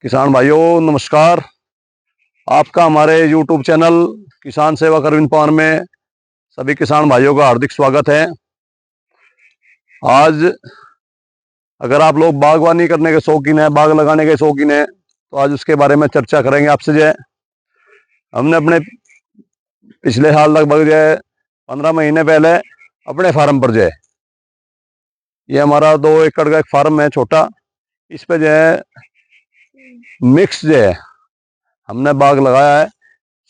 किसान भाइयों नमस्कार। आपका हमारे YouTube चैनल किसान सेवा अरविंद पवार में सभी किसान भाइयों का हार्दिक स्वागत है। आज अगर आप लोग बागवानी करने के शौकीन है, बाग लगाने के शौकीन है, तो आज उसके बारे में चर्चा करेंगे आपसे। जो है हमने अपने पिछले साल लगभग जो है 15 महीने पहले अपने फार्म पर जो है, ये हमारा 2 एकड़ का एक फार्म है छोटा, इस पे जो है मिक्स जो है हमने बाग लगाया है।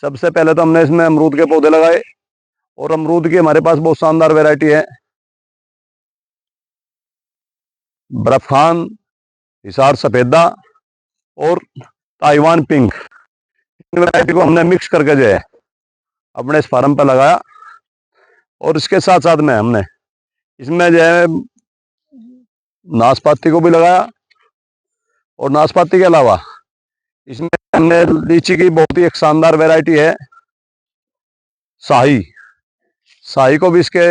सबसे पहले तो हमने इसमें अमरूद के पौधे लगाए और अमरूद की हमारे पास बहुत शानदार वैरायटी है। बर्फ खान, हिसार सफेदा और ताइवान पिंक, इन वैरायटी को हमने मिक्स करके जो है अपने इस फार्म पर लगाया। और इसके साथ साथ में हमने इसमें जो है नाशपाती को भी लगाया। और नाशपाती के अलावा इसमें हमने लीची की बहुत ही एक शानदार वैरायटी है शाही, शाही को भी इसके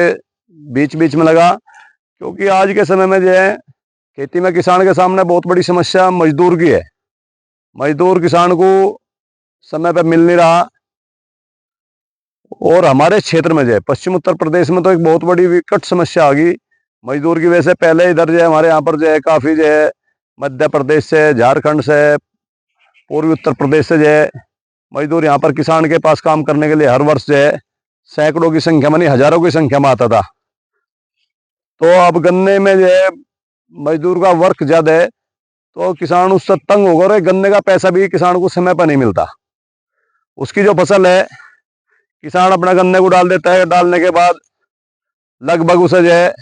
बीच बीच में लगा। क्योंकि आज के समय में जो है खेती में किसान के सामने बहुत बड़ी समस्या मजदूर की है। मजदूर किसान को समय पर मिल नहीं रहा। और हमारे क्षेत्र में जो है पश्चिम उत्तर प्रदेश में तो एक बहुत बड़ी विकट समस्या आ गई मजदूर की वजह से। पहले इधर जो है हमारे यहाँ पर जो है काफ़ी जो है मध्य प्रदेश से, झारखंड से, पूर्वी उत्तर प्रदेश से जो है मजदूर यहाँ पर किसान के पास काम करने के लिए हर वर्ष जो है सैकड़ों की संख्या में नहीं हजारों की संख्या में आता था। तो अब गन्ने में जो है मजदूर का वर्क ज्यादा है, तो किसान उससे तंग होगा और गन्ने का पैसा भी किसान को समय पर नहीं मिलता। उसकी जो फसल है किसान अपना गन्ने को डाल देता है, डालने के बाद लगभग उसे जो है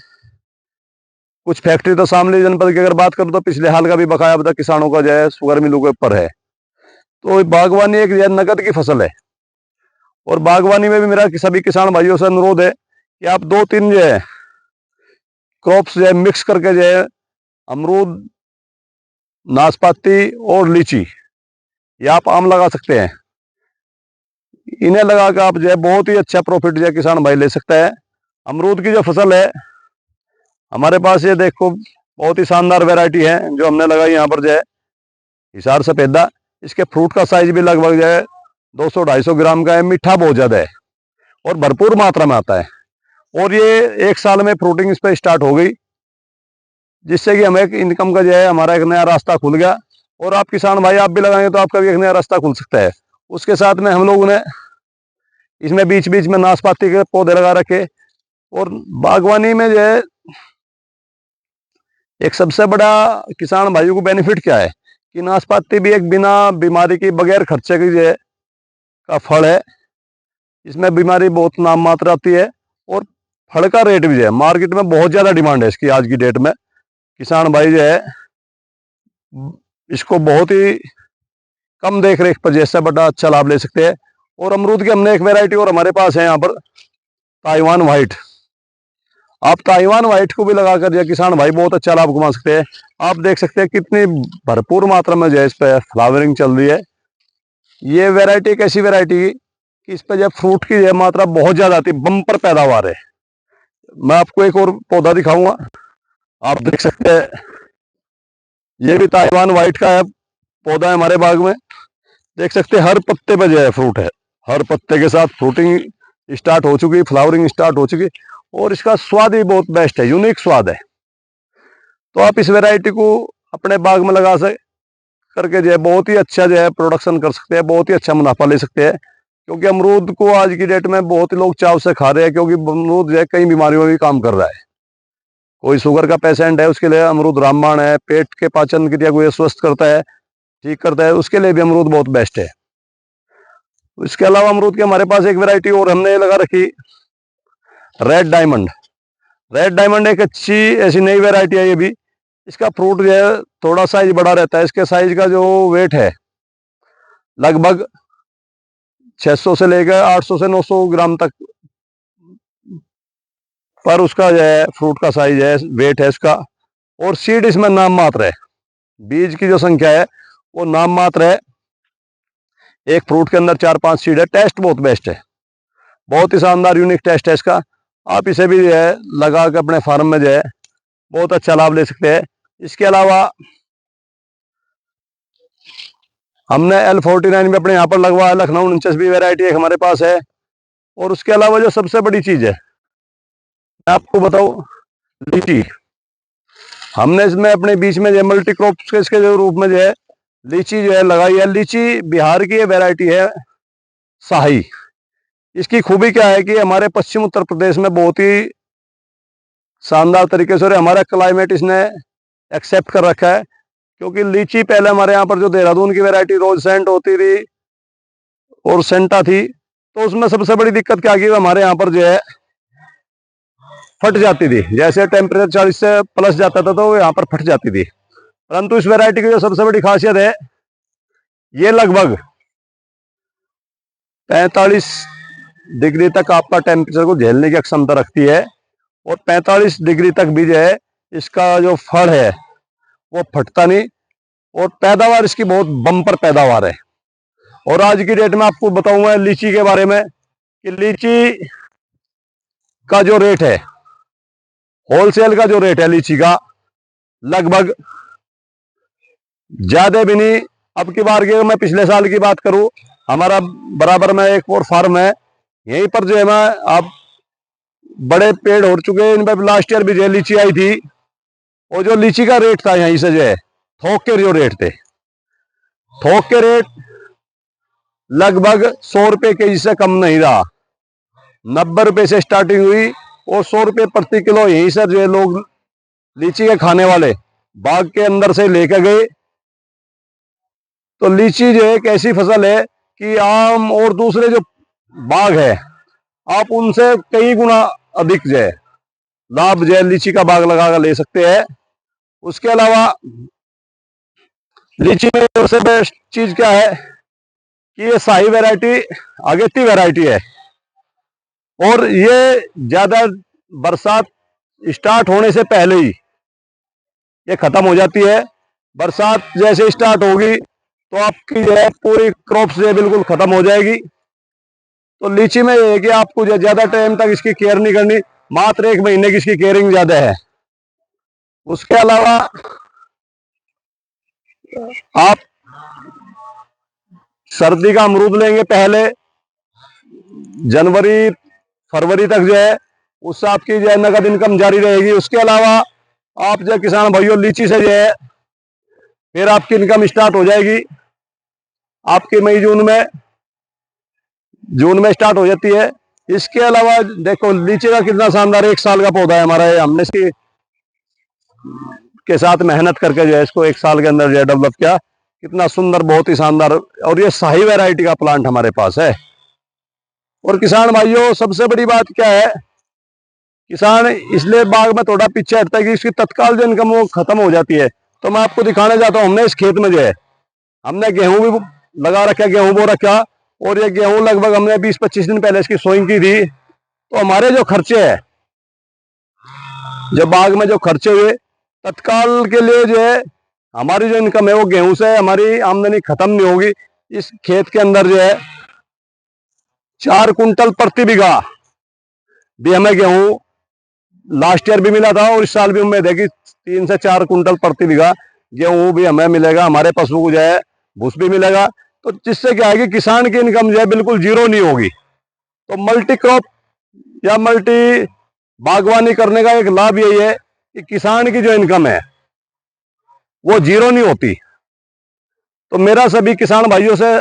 कुछ फैक्ट्री, तो शामली जनपद की अगर बात करूं तो पिछले हाल का भी बकाया अब तक किसानों का जो है शुगर मिलों के ऊपर है। तो बागवानी एक नकद की फसल है। और बागवानी में भी मेरा सभी किसान भाइयों से अनुरोध है कि आप 2-3 जो है क्रॉप्स जो है मिक्स करके जो है अमरूद, नाशपाती और लीची, या आप आम लगा सकते हैं। इन्हें लगा कर आप जो है बहुत ही अच्छा प्रॉफिट जो है किसान भाई ले सकता है। अमरूद की जो फसल है हमारे पास ये देखो बहुत ही शानदार वैरायटी है जो हमने लगाई यहाँ पर जो है हिसार सफेदा। इसके फ्रूट का साइज भी लगभग जो है 200-250 ग्राम का है। मीठा बहुत ज्यादा है और भरपूर मात्रा में आता है। और ये 1 साल में फ्रूटिंग इस पर स्टार्ट हो गई, जिससे कि हमें एक इनकम का जो है हमारा एक नया रास्ता खुल गया। और आप किसान भाई आप भी लगाएंगे तो आपका भी एक नया रास्ता खुल सकता है। उसके साथ में हम लोगों ने इसमें बीच बीच में नाशपाती के पौधे लगा रखे। और बागवानी में जो है एक सबसे बड़ा किसान भाइयों को बेनिफिट क्या है कि नाशपाती भी एक बिना बीमारी की, बगैर खर्चे की जो है का फल है। इसमें बीमारी बहुत नाम मात्र आती है और फल का रेट भी जो है मार्केट में बहुत ज्यादा डिमांड है इसकी आज की डेट में। किसान भाई जो है इसको बहुत ही कम देख रेख पर जैसा बड़ा अच्छा लाभ ले सकते हैं। और अमरूद की हमने एक वैरायटी और हमारे पास है यहाँ पर ताइवान व्हाइट। आप ताइवान व्हाइट को भी लगाकर जो किसान भाई बहुत अच्छा लाभ कमा सकते हैं। आप देख सकते हैं कितनी भरपूर मात्रा में जो है इस पर फ्लावरिंग चल रही है। ये वैरायटी एक ऐसी वैरायटी कि इस पर जो फ्रूट की जो मात्रा बहुत ज्यादा आती है, बम्पर पैदावार है। मैं आपको एक और पौधा दिखाऊंगा, आप देख सकते हैं ये भी ताइवान व्हाइट का है पौधा है हमारे बाग में। देख सकते हैं हर पत्ते पे जो है फ्रूट है, हर पत्ते के साथ फ्रूटिंग स्टार्ट हो चुकी, फ्लावरिंग स्टार्ट हो चुकी। और इसका स्वाद भी बहुत बेस्ट है, यूनिक स्वाद है। तो आप इस वैरायटी को अपने बाग में लगा करके जो है बहुत ही अच्छा जो है प्रोडक्शन कर सकते हैं, बहुत ही अच्छा मुनाफा ले सकते हैं। क्योंकि अमरूद को आज की डेट में बहुत ही लोग चाव से खा रहे हैं, क्योंकि अमरूद जो है कई बीमारियों में भी काम कर रहा है। कोई शुगर का पेशेंट है उसके लिए अमरूद रामबाण है, पेट के पाचन क्रिया को स्वस्थ करता है, ठीक करता है, उसके लिए भी अमरूद बहुत बेस्ट है। इसके अलावा अमरूद की हमारे पास एक वैरायटी और हमने लगा रखी रेड डायमंड। रेड डायमंड एक अच्छी ऐसी नई वैरायटी है। ये भी इसका फ्रूट जो है थोड़ा साइज बड़ा रहता है। इसके साइज का जो वेट है लगभग 600 से लेकर 800 से 900 ग्राम तक पर उसका जो है फ्रूट का साइज है, वेट है इसका। और सीड इसमें नाम मात्र है, बीज की जो संख्या है वो नाम मात्र है। एक फ्रूट के अंदर 4-5 सीड है। टेस्ट बहुत बेस्ट है, बहुत ही शानदार यूनिक टेस्ट है इसका। आप इसे भी जो है लगा के अपने फार्म में जो है बहुत अच्छा लाभ ले सकते हैं। इसके अलावा हमने L49 भी अपने यहाँ पर लगवाया, लखनऊ 49 वैरायटी एक हमारे पास है। और उसके अलावा जो सबसे बड़ी चीज है मैं आपको बताऊं, लीची। हमने इसमें अपने बीच में जो मल्टी क्रॉप्स के इसके जो रूप में जो है लीची जो है लगाई है। लीची बिहार की वैरायटी है शाही। इसकी खूबी क्या है कि हमारे पश्चिम उत्तर प्रदेश में बहुत ही शानदार तरीके से, और हमारा क्लाइमेट इसने एक्सेप्ट कर रखा है। क्योंकि लीची पहले हमारे यहाँ पर जो देहरादून की वैरायटी रोज सेंट होती थी और सेंटा थी, तो उसमें सबसे बड़ी दिक्कत क्या की, हमारे यहाँ पर जो है फट जाती थी। जैसे टेम्परेचर 40 से प्लस जाता था तो वो यहाँ पर फट जाती थी। परंतु इस वैरायटी की जो सबसे बड़ी खासियत है, ये लगभग 45 डिग्री तक आपका टेम्परेचर को झेलने की क्षमता रखती है। और 45 डिग्री तक भी जो है इसका जो फल है वो फटता नहीं। और पैदावार इसकी बहुत बम्पर पैदावार है। और आज की डेट में आपको बताऊंगा लीची के बारे में कि लीची का जो रेट है, होलसेल का जो रेट है लीची का, लगभग ज्यादा भी नहीं। अब की बार की मैं पिछले साल की बात करूं, हमारा बराबर में एक और फार्म है, यहीं पर जो है मैं आप बड़े पेड़ हो चुके हैं इन पर। लास्ट ईयर भी जो लीची आई थी, और जो लीची का रेट था यहीं से जो है थोक के जो रेट थे, थोक के रेट लगभग 100 रुपए केजी से कम नहीं रहा। 90 रुपए से स्टार्टिंग हुई और 100 रुपए प्रति किलो यहीं से जो है लोग लीची के खाने वाले बाग के अंदर से लेकर गए। तो लीची जो है एक ऐसी फसल है कि आम और दूसरे जो बाग है, आप उनसे कई गुना अधिक जो है लाभ जो है लीची का बाग लगाकर ले सकते हैं। उसके अलावा लीची में सबसे बेस्ट चीज क्या है कि ये शाही वैरायटी अगेती वैरायटी है। और ये ज्यादा बरसात स्टार्ट होने से पहले ही ये खत्म हो जाती है। बरसात जैसे स्टार्ट होगी तो आपकी जो है पूरी क्रॉप्स जो है बिल्कुल खत्म हो जाएगी। तो लीची में ये है कि आपको जो ज्यादा टाइम तक इसकी केयर नहीं करनी, मात्र 1 महीने की इसकी केयरिंग ज्यादा है। उसके अलावा आप सर्दी का अमरूद लेंगे पहले जनवरी फरवरी तक जो है, उससे आपकी जो है नगद इनकम जारी रहेगी। उसके अलावा आप जो किसान भाइयों लीची से जो है फिर आपकी इनकम स्टार्ट हो जाएगी आपके मई जून में स्टार्ट हो जाती है। इसके अलावा देखो लीची का कितना शानदार 1 साल का पौधा है हमारा। हमने इसकी के साथ मेहनत करके जो है इसको 1 साल के अंदर जो है डेवलप किया। कितना सुंदर, बहुत ही शानदार। और ये शाही वैरायटी का प्लांट हमारे पास है। और किसान भाइयों सबसे बड़ी बात क्या है, किसान इसलिए बाग में थोड़ा पीछे हटता है कि इसकी तत्काल जो इनकम वो खत्म हो जाती है। तो मैं आपको दिखाने जाता हूँ, हमने इस खेत में जो है हमने गेहूं भी लगा रखा, गेहूं बो रखा। और ये गेहूं लगभग हमने 20-25 दिन पहले इसकी सोइंग की थी। तो हमारे जो खर्चे है, जो बाग में जो खर्चे हुए तत्काल के लिए जो है हमारी जो इनकम है वो गेहूं से, हमारी आमदनी खत्म नहीं होगी। इस खेत के अंदर जो है 4 कुंटल प्रति बीघा भी हमें गेहूं लास्ट ईयर भी मिला था, और इस साल भी उम्मीद है कि 3 से 4 कुंटल प्रति बीघा गेहूं भी हमें मिलेगा। हमारे पशु को जो है भूस भी मिलेगा। तो जिससे क्या है कि किसान की इनकम जो है बिल्कुल जीरो नहीं होगी। तो मल्टी क्रॉप या मल्टी बागवानी करने का एक लाभ यही है कि किसान की जो इनकम है वो जीरो नहीं होती। तो मेरा सभी किसान भाइयों से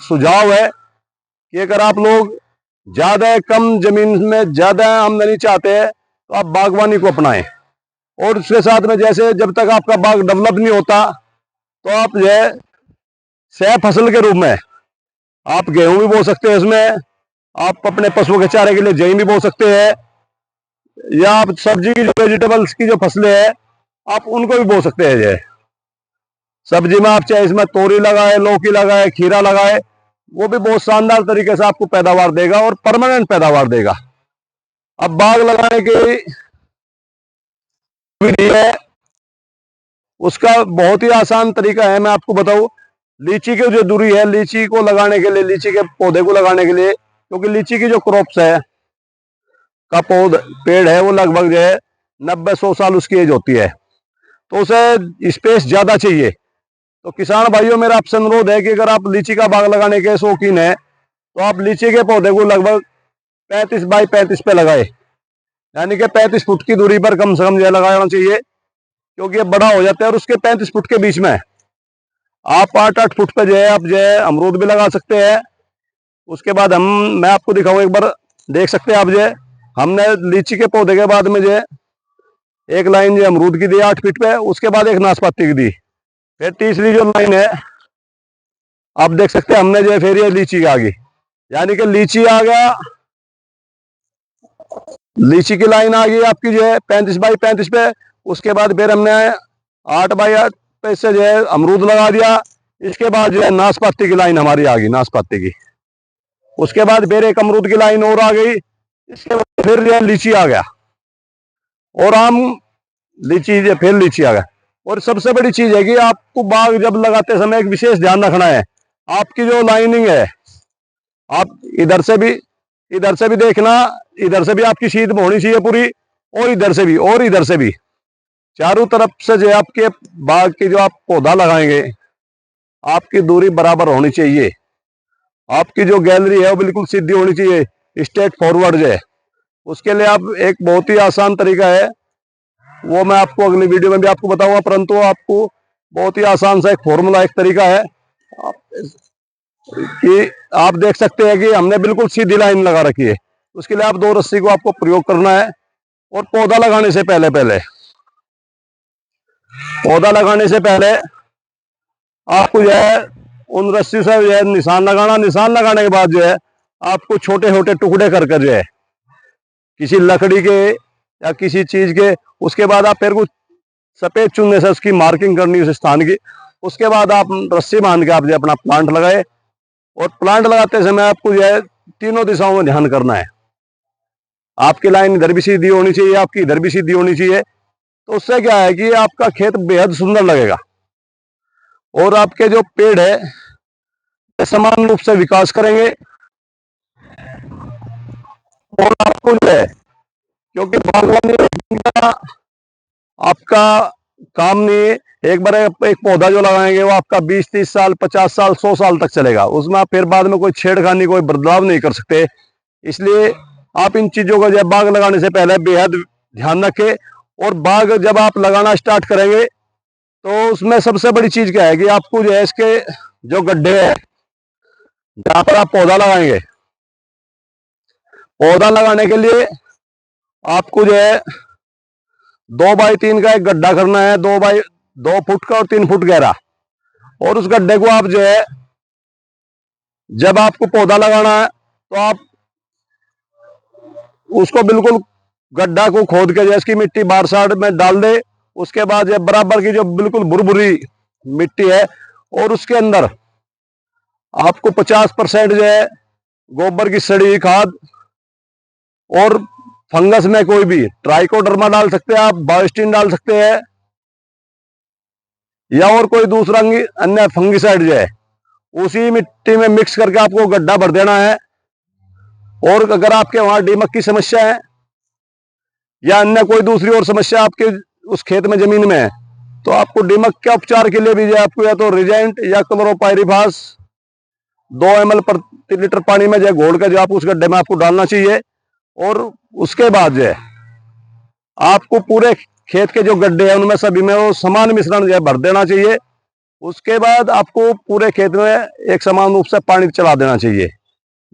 सुझाव है कि अगर आप लोग ज्यादा कम जमीन में ज्यादा आमदनी चाहते हैं तो आप बागवानी को अपनाएं। और उसके साथ में जैसे जब तक आपका बाग डेवलप नहीं होता तो आप जो है सह फसल के रूप में आप गेहूं भी बो सकते हैं, उसमें आप अपने पशुओं के चारे के लिए जई भी बो सकते हैं, या आप सब्जी की जो वेजिटेबल्स की जो फसलें हैं आप उनको भी बो सकते हैं। जो सब्जी में आप चाहे इसमें तोरी लगाए, लौकी लगाए, खीरा लगाए, वो भी बहुत शानदार तरीके से आपको पैदावार देगा और परमानेंट पैदावार देगा। अब बाग लगाने की विधि है, उसका बहुत ही आसान तरीका है, मैं आपको बताऊं। लीची की जो दूरी है, लीची को लगाने के लिए, लीची के पौधे को लगाने के लिए, क्योंकि लीची की जो क्रॉप्स है का पेड़ है वो लगभग जो है 90-100 साल उसकी एज होती है। तो उसे स्पेस ज्यादा चाहिए। तो किसान भाइयों, मेरा आपसे अनुरोध है कि अगर आप लीची का बाग लगाने के शौकीन है तो आप लीची के पौधे को लगभग 35 बाई 35 पे लगाए, यानी कि 35 फुट की दूरी पर कम से कम जो लगाना चाहिए, क्योंकि ये बड़ा हो जाता है। और उसके 35 फुट के बीच में आप 8-8 फुट पे जो है आप जो है अमरूद भी लगा सकते हैं। उसके बाद मैं आपको दिखाऊं, एक बार देख सकते हैं आप जो है, हमने लीची के पौधे के बाद में जो है एक लाइन जो अमरूद की दी 8 फीट पे, उसके बाद एक नाशपाती की दी, फिर तीसरी जो लाइन है आप देख सकते हैं हमने जो है फिर ये लीची आ गई, यानी कि लीची आ गया, लीची की लाइन आ गई आपकी जो है 35 बाई 35 पे। उसके बाद फिर हमने 8 बाई 8 पे से जो है अमरूद लगा दिया। इसके बाद जो है नाशपाती की लाइन हमारी आ गई, नाशपाती की। उसके बाद फिर एक अमरूद की लाइन और आ गई। इसके बाद फिर जो है लीची आ गया, और आम लीची जो फिर लीची आ गया। और सबसे बड़ी चीज है कि आपको बाग जब लगाते समय एक विशेष ध्यान रखना है, आपकी जो लाइनिंग है, आप इधर से भी देखना, इधर से भी आपकी शीत होनी चाहिए पूरी, और इधर से भी, और इधर से भी, चारों तरफ से जो आपके बाग की जो आप पौधा लगाएंगे आपकी दूरी बराबर होनी चाहिए। आपकी जो गैलरी है वो बिल्कुल सीधी होनी चाहिए, स्ट्रेट फॉरवर्ड जो है। उसके लिए आप एक बहुत ही आसान तरीका है, वो मैं आपको अगली वीडियो में भी आपको बताऊंगा, परंतु आपको बहुत ही आसान सा एक फॉर्मूला, एक तरीका है कि आप देख सकते हैं कि हमने बिल्कुल सीधी लाइन लगा रखी है। उसके लिए आप 2 रस्सी को आपको प्रयोग करना है। और पौधा लगाने से पहले आपको जो है उन रस्सी से जो है निशान लगाना। निशान लगाने के बाद जो है आपको छोटे छोटे टुकड़े कर जो है किसी लकड़ी के या किसी चीज के, उसके बाद आप फिर कुछ सफेद चुनने से उसकी मार्किंग करनी उस स्थान की। उसके बाद आप रस्सी बांध के आप जो अपना प्लांट लगाए। और प्लांट लगाते समय आपको जो है तीनों दिशाओं में ध्यान करना है। आपकी लाइन इधर भी सीधी होनी चाहिए, आपकी इधर भी सीधी होनी चाहिए। तो उससे क्या है कि आपका खेत बेहद सुंदर लगेगा, और आपके जो पेड़ है समान रूप से विकास करेंगे। और आपको जो है, क्योंकि बागवानी का आपका काम नहीं है, एक बार एक पौधा जो लगाएंगे वो आपका 20-30 साल, 50 साल, 100 साल तक चलेगा। उसमें आप फिर बाद में कोई छेड़खानी, कोई बदलाव नहीं कर सकते। इसलिए आप इन चीजों को जब बाग लगाने से पहले बेहद ध्यान रखें। और बाग जब आप लगाना स्टार्ट करेंगे तो उसमें सबसे बड़ी चीज क्या है कि आपको जो है इसके जो गड्ढे हैं जहां पर आप पौधा लगाएंगे, पौधा लगाने के लिए आपको जो है 2 बाई 3 का एक गड्ढा करना है, 2 फुट का और 3 फुट गहरा। और उस गड्ढे को आप जो है जब आपको पौधा लगाना है तो आप उसको बिल्कुल गड्ढा को खोद के जैसे की मिट्टी बाहर साइड में डाल दे। उसके बाद जब बराबर की जो बिल्कुल भुरभुरी मिट्टी है, और उसके अंदर आपको 50% जो है गोबर की सड़ी खाद, और फंगस में कोई भी ट्राइकोडर्मा डाल सकते हैं आप, बायोस्टीन डाल सकते हैं, या और कोई दूसरा अन्य फंगिसाइड जो है उसी मिट्टी में मिक्स करके आपको गड्ढा भर देना है। और अगर आपके वहां दीमक की समस्या है या अन्य कोई दूसरी और समस्या आपके उस खेत में जमीन में है, तो आपको दीमक के उपचार के लिए भी जो आपको या तो रिजेंट या क्लोरोपाइरिफास 2 ml प्रति लीटर पानी में जो घोल के जो आप उस गड्ढे में आपको डालना चाहिए। और उसके बाद जो है आपको पूरे खेत के जो गड्ढे हैं उनमें सभी में वो समान मिश्रण जो है भर देना चाहिए। उसके बाद आपको पूरे खेत में एक समान रूप से पानी चला देना चाहिए,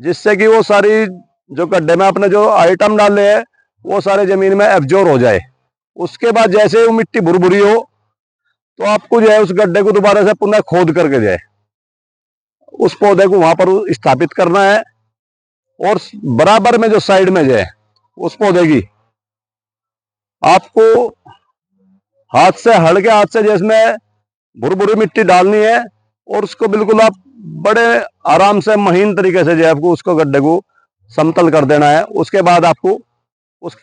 जिससे कि वो सारी जो गड्ढे में आपने जो आइटम डाले हैं वो सारे जमीन में एब्जॉर्ब हो जाए। उसके बाद जैसे वो मिट्टी भुरभुरी हो तो आपको जो है उस गड्ढे को दोबारा से पुनः खोद करके जो है उस पौधे को वहां पर स्थापित करना है। और बराबर में जो साइड में जो है उस पौधे की आपको हल्के हाथ से जिसमें भुरभुरी मिट्टी डालनी है, और उसको बिल्कुल आप बड़े आराम से महीन तरीके से जो है आपको उसको गड्ढे को समतल कर देना है। उसके बाद आपको उस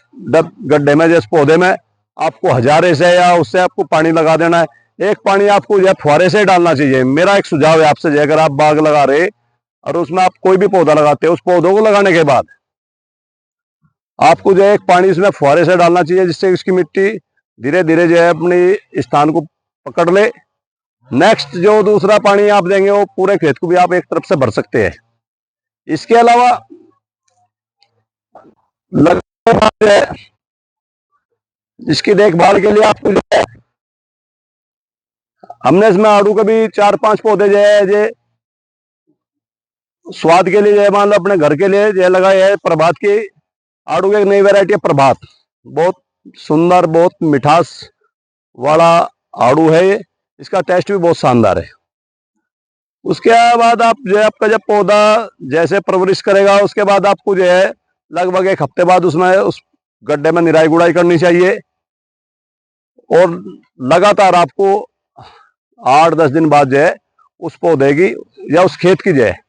गड्ढे में जिस पौधे में आपको हजारे से या उससे आपको पानी लगा देना है। एक पानी आपको जो है फुहारे से डालना चाहिए। मेरा एक सुझाव है आपसे, अगर आप बाग लगा रहे और उसमें आप कोई भी पौधा लगाते हैं, उस पौधों को लगाने के बाद आपको जो है एक पानी इसमें फुहारे से डालना चाहिए, जिससे उसकी मिट्टी धीरे धीरे जो है अपनी स्थान को पकड़ ले। नेक्स्ट जो दूसरा पानी आप देंगे वो पूरे खेत को भी आप एक तरफ से भर सकते हैं। इसके अलावा लगने के बाद है इसकी देखभाल के लिए आपको जो है हमने इसमें आड़ू के भी 4-5 पौधे जो है जो स्वाद के लिए जो है मान लो अपने घर के लिए जो लगाए है। प्रभात की आड़ू की एक नई वैरायटी है प्रभात, बहुत सुंदर बहुत मिठास वाला आड़ू है ये, इसका टेस्ट भी बहुत शानदार है। उसके बाद आप जो है आपका जब पौधा जैसे परवरिश करेगा उसके बाद आपको जो है लगभग 1 हफ्ते बाद उसमें उस गड्ढे में निराई गुड़ाई करनी चाहिए और लगातार आपको 8-10 दिन बाद जो है उस पौधे की या उस खेत की जो है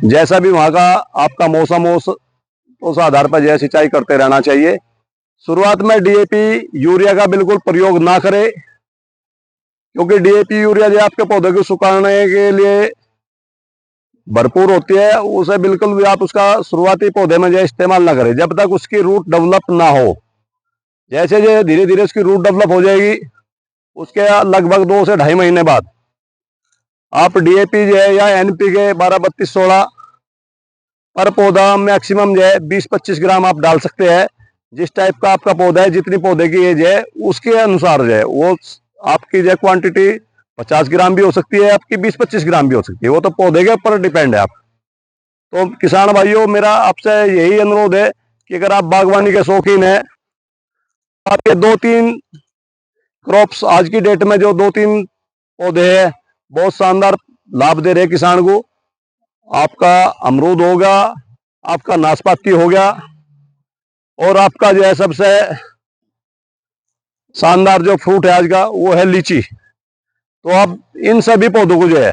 जैसा भी वहां का आपका मौसम हो उस आधार पर जो है सिंचाई करते रहना चाहिए। शुरुआत में डीएपी यूरिया का बिल्कुल प्रयोग ना करें, क्योंकि डीएपी यूरिया जो आपके पौधे को सुखाने के लिए भरपूर होती है, उसे बिल्कुल भी आप उसका शुरुआती पौधे में जो इस्तेमाल ना करें जब तक उसकी रूट डेवलप ना हो। जैसे जो धीरे धीरे उसकी रूट डेवलप हो जाएगी उसके लगभग 2 से 2.5 महीने बाद आप डीएपी जो है या एनपीके 12-32-16 पर पौधा मैक्सिमम जो है 20-25 ग्राम आप डाल सकते हैं। जिस टाइप का आपका पौधा है, जितनी पौधे की एज है उसके अनुसार जो है वो आपकी जो क्वांटिटी 50 ग्राम भी हो सकती है, आपकी 20-25 ग्राम भी हो सकती है, वो तो पौधे के ऊपर डिपेंड है। आप तो किसान भाइयों मेरा आपसे यही अनुरोध है कि अगर आप बागवानी के शौकीन हैं, आप ये 2-3 क्रॉप्स आज की डेट में जो 2-3 पौधे हैं बहुत शानदार लाभ दे रहे किसान को। आपका अमरूद होगा, आपका नाशपाती हो गया और आपका जो है सबसे शानदार जो फ्रूट है आज का वो है लीची। तो आप इन सभी पौधों को जो है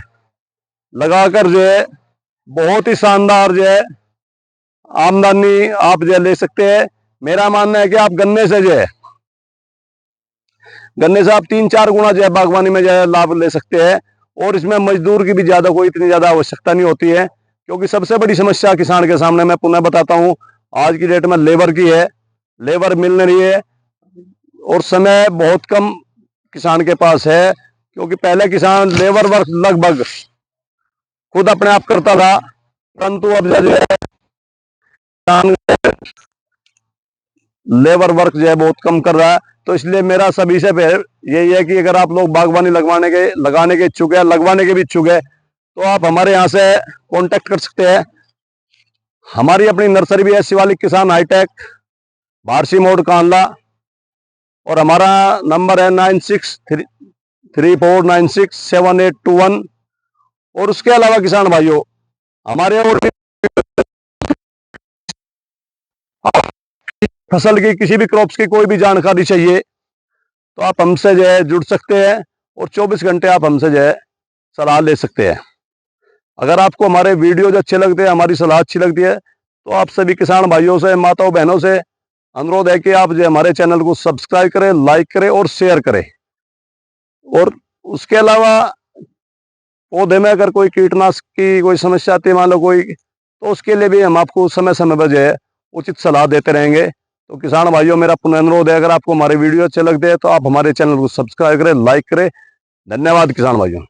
लगाकर जो है बहुत ही शानदार जो है आमदनी आप जो ले सकते हैं। मेरा मानना है कि आप गन्ने से आप 3-4 गुना जो है बागवानी में जो है लाभ ले सकते हैं और इसमें मजदूर की भी इतनी ज्यादा आवश्यकता नहीं होती है, क्योंकि सबसे बड़ी समस्या किसान के सामने मैं पुनः बताता हूं आज की डेट में लेबर की है। लेबर मिल नहीं रही है और समय बहुत कम किसान के पास है, क्योंकि पहले किसान लेबर वर्क लगभग खुद अपने आप करता था, परंतु अब जो है लेबर वर्क जो है बहुत कम कर रहा है। तो इसलिए मेरा सभी से यही है कि अगर आप लोग बागवानी लगाने के इच्छुक है, लगवाने के भी इच्छुक है, तो आप हमारे यहाँ से कांटेक्ट कर सकते हैं। हमारी अपनी नर्सरी भी है शिवालिक किसान हाईटेक, भारसी मोड़ कांडला, और हमारा नंबर है 9634967821। और उसके अलावा किसान भाइयों हमारे और फसल की किसी भी क्रॉप्स की कोई भी जानकारी चाहिए तो आप हमसे जो है जुड़ सकते हैं और 24 घंटे आप हमसे जो है सलाह ले सकते हैं। अगर आपको हमारे वीडियोज अच्छे लगते हैं, हमारी सलाह अच्छी लगती है, तो आप सभी किसान भाइयों से, माताओं बहनों से अनुरोध है कि आप जो हमारे चैनल को सब्सक्राइब करें, लाइक करें और शेयर करें। और उसके अलावा पौधे में अगर कोई कीटनाशक की कोई समस्या आती है मान लो कोई, तो उसके लिए भी हम आपको समय समय पर जो है उचित सलाह देते रहेंगे। तो किसान भाइयों मेरा पुनः अनुरोध है, अगर आपको हमारे वीडियो अच्छे लगते हैं तो आप हमारे चैनल को सब्सक्राइब करें, लाइक करें। धन्यवाद किसान भाइयों।